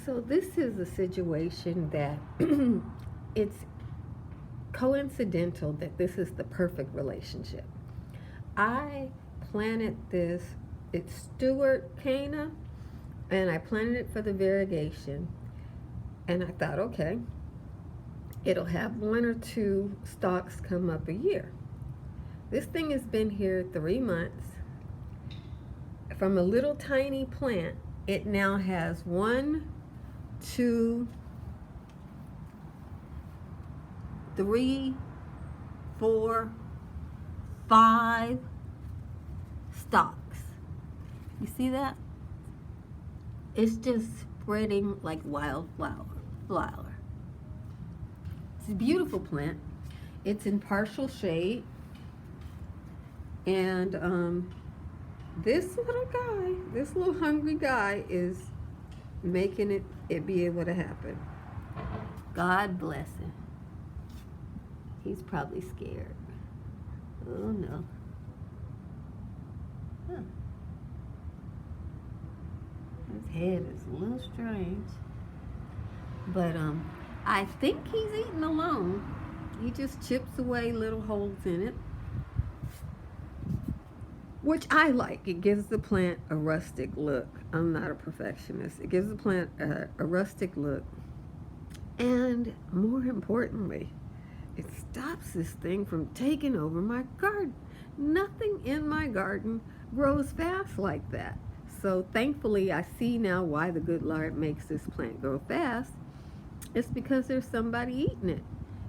So this is a situation that it's coincidental that this is the perfect relationship. I planted this, it's Stewart Canna, and I planted it for the variegation. And I thought, okay, it'll have one or two stalks come up a year. This thing has been here 3 months. From a little tiny plant, it now has 1, 2, 3, 4, 5 stalks. You see that? It's just spreading like wildflower. It's a beautiful plant. It's in partial shade. And this little hungry guy is making it be able to happen. God bless him. He's probably scared. Oh no. Huh. His head is a little strange. But I think he's eating alone. He just chips away little holes in it, which I like. It gives the plant a rustic look. I'm not a perfectionist. It gives the plant a rustic look. And more importantly, it stops this thing from taking over my garden. Nothing in my garden grows fast like that. So thankfully, I see now why the good Lord makes this plant grow fast. It's because there's somebody eating it.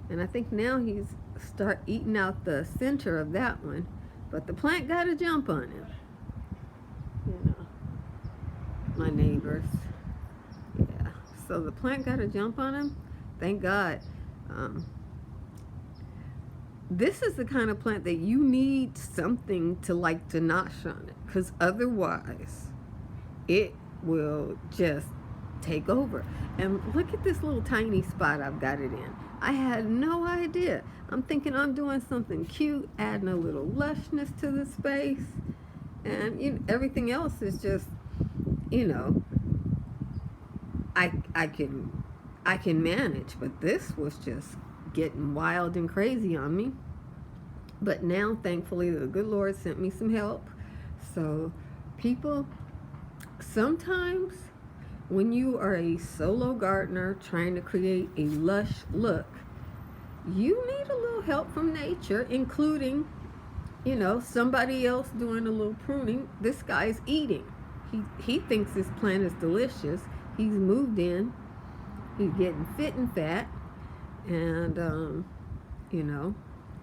And I think now he's start eating out the center of that one. But the plant got to jump on him. You know, my neighbors. Yeah. So the plant got to jump on him. Thank God. This is the kind of plant that you need something to like to nosh on it, because otherwise it will just take over. And look at this little tiny spot I've got it in. I had no idea. I'm thinking I'm doing something cute, adding a little lushness to the space, and everything else is just, I can manage. But this was just getting wild and crazy on me. But now, thankfully, the good Lord sent me some help. So, people, sometimes when you are a solo gardener trying to create a lush look, you need a little help from nature, including, somebody else doing a little pruning. This guy's eating. He thinks this plant is delicious. He's moved in. He's getting fit and fat. And,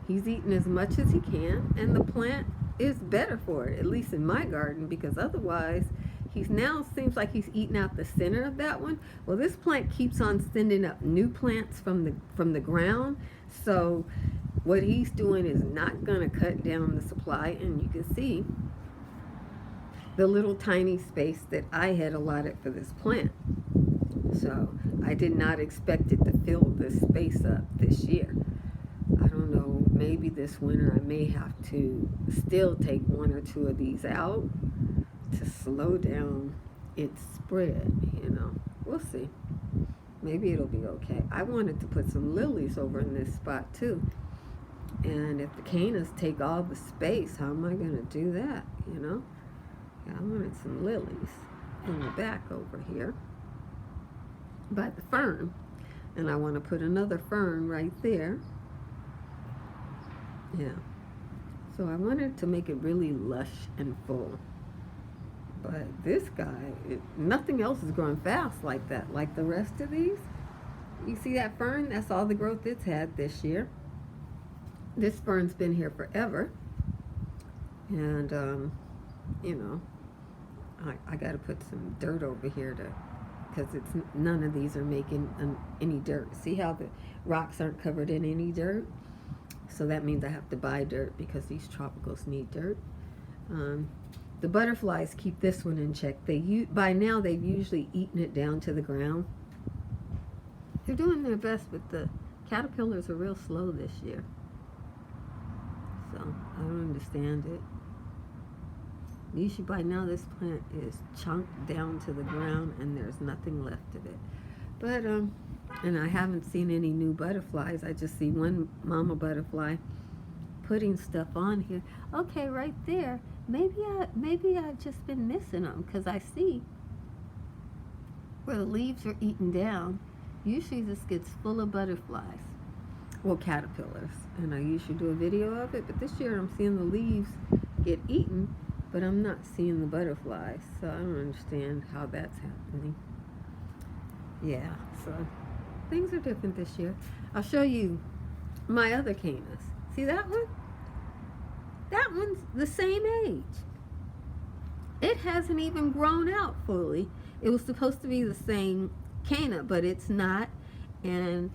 he's eating as much as he can. And the plant is better for it, at least in my garden, because otherwise he's now seems like he's eating out the center of that one. Well, this plant keeps on sending up new plants from the ground. So what he's doing is not going to cut down the supply. And you can see the little tiny space that I had allotted for this plant. So I did not expect it to fill this space up this year. I don't know, maybe this winter I may have to still take 1 or 2 of these out to slow down its spread, We'll see. Maybe it'll be okay. I wanted to put some lilies over in this spot too. And if the cannas take all the space, how am I going to do that, Yeah, I wanted some lilies in the back over here by the fern. And I want to put another fern right there. Yeah. So I wanted to make it really lush and full. But this guy, nothing else is growing fast like that, like the rest of these. You see that fern? That's all the growth it's had this year. This fern's been here forever. And, I got to put some dirt over here because none of these are making any dirt. See how the rocks aren't covered in any dirt? So that means I have to buy dirt because these tropicals need dirt. The butterflies keep this one in check. By now they've usually eaten it down to the ground. They're doing their best, but the caterpillars are real slow this year. So I don't understand it. Usually by now this plant is chunked down to the ground and there's nothing left of it. But, and I haven't seen any new butterflies. I just see one mama butterfly putting stuff on here. Okay, right there. Maybe I've just been missing them, because I see where the leaves are eaten down. Usually this gets full of butterflies. Well, caterpillars. And I usually do a video of it, but this year I'm seeing the leaves get eaten, but I'm not seeing the butterflies. So I don't understand how that's happening. Yeah, so things are different this year. I'll show you my other cannas. See that one? That one's the same age. It hasn't even grown out fully. It was supposed to be the same canna, but it's not. And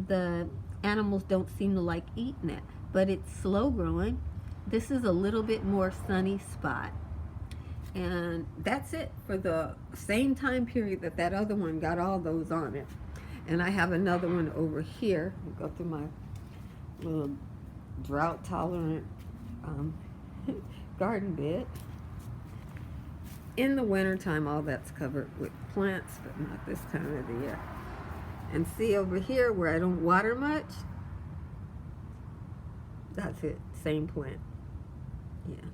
the animals don't seem to like eating it. But it's slow growing. This is a little bit more sunny spot. And that's it for the same time period that that other one got all those on it. And I have another one over here. I'll go through my little drought tolerant garden bed. In the wintertime, all that's covered with plants, but not this time of the year. And see over here where I don't water much, that's it, same plant. Yeah.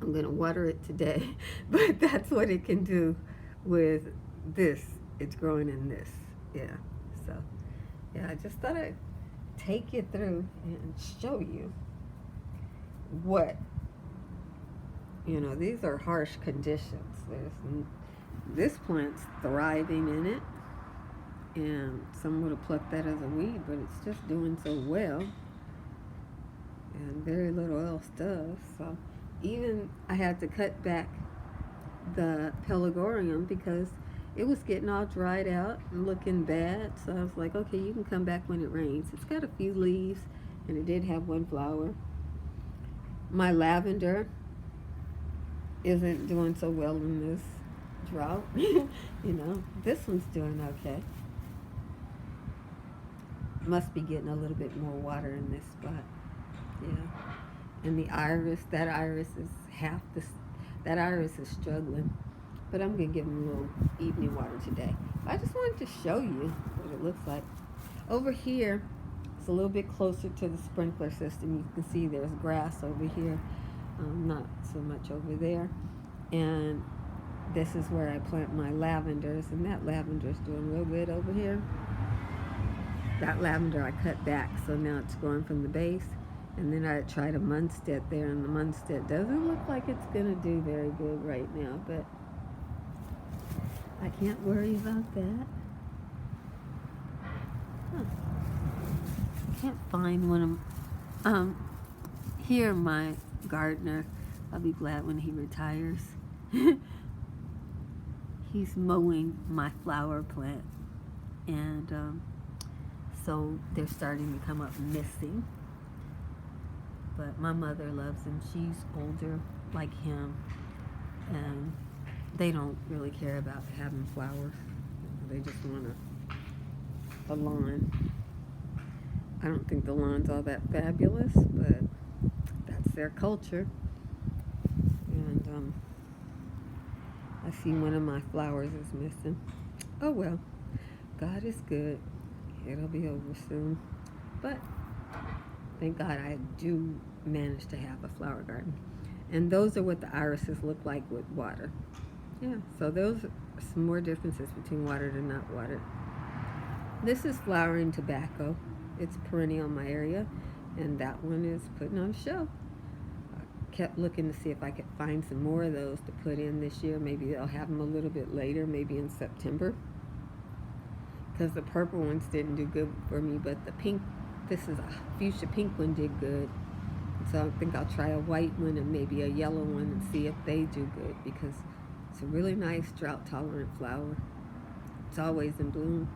I'm gonna water it today, but that's what it can do with this. It's growing in this. Yeah. So, yeah, I just thought I'd take you through and show you what, you know, these are harsh conditions. This plant's thriving in it, and some would have plucked that as a weed, but it's just doing so well, and very little else does. So even I had to cut back the pelargonium because it was getting all dried out and looking bad. So I was like, okay, you can come back when it rains. It's got a few leaves, and it did have one flower. My lavender isn't doing so well in this drought. You know, this one's doing okay. Must be getting a little bit more water in this spot. Yeah. And the iris, that iris is that iris is struggling. But I'm going to give them a little evening water today. I just wanted to show you what it looks like. Over here, it's a little bit closer to the sprinkler system. You can see there's grass over here. Not so much over there. And this is where I plant my lavenders. And that lavender is doing real good over here. That lavender I cut back, so now it's growing from the base. And then I tried a Munstead there, and the Munstead doesn't look like it's going to do very good right now, but I can't worry about that. Can't find one of here my gardener. I'll be glad when he retires. He's mowing my flower plant, and so they're starting to come up missing. But my mother loves him. She's older like him, and they don't really care about having flowers. They just want a lawn. I don't think the lawn's all that fabulous, but that's their culture. And I see one of my flowers is missing. Oh well, God is good. It'll be over soon. But thank God I do manage to have a flower garden. And those are what the irises look like with water. Yeah, so those are some more differences between watered and not watered. This is flowering tobacco. It's perennial in my area, and that one is putting on a show. I kept looking to see if I could find some more of those to put in this year. Maybe they'll have them a little bit later, maybe in September. Because the purple ones didn't do good for me, but the pink, this is a fuchsia pink one, did good. So I think I'll try a white one and maybe a yellow one and see if they do good, because it's a really nice drought tolerant flower. It's always in bloom.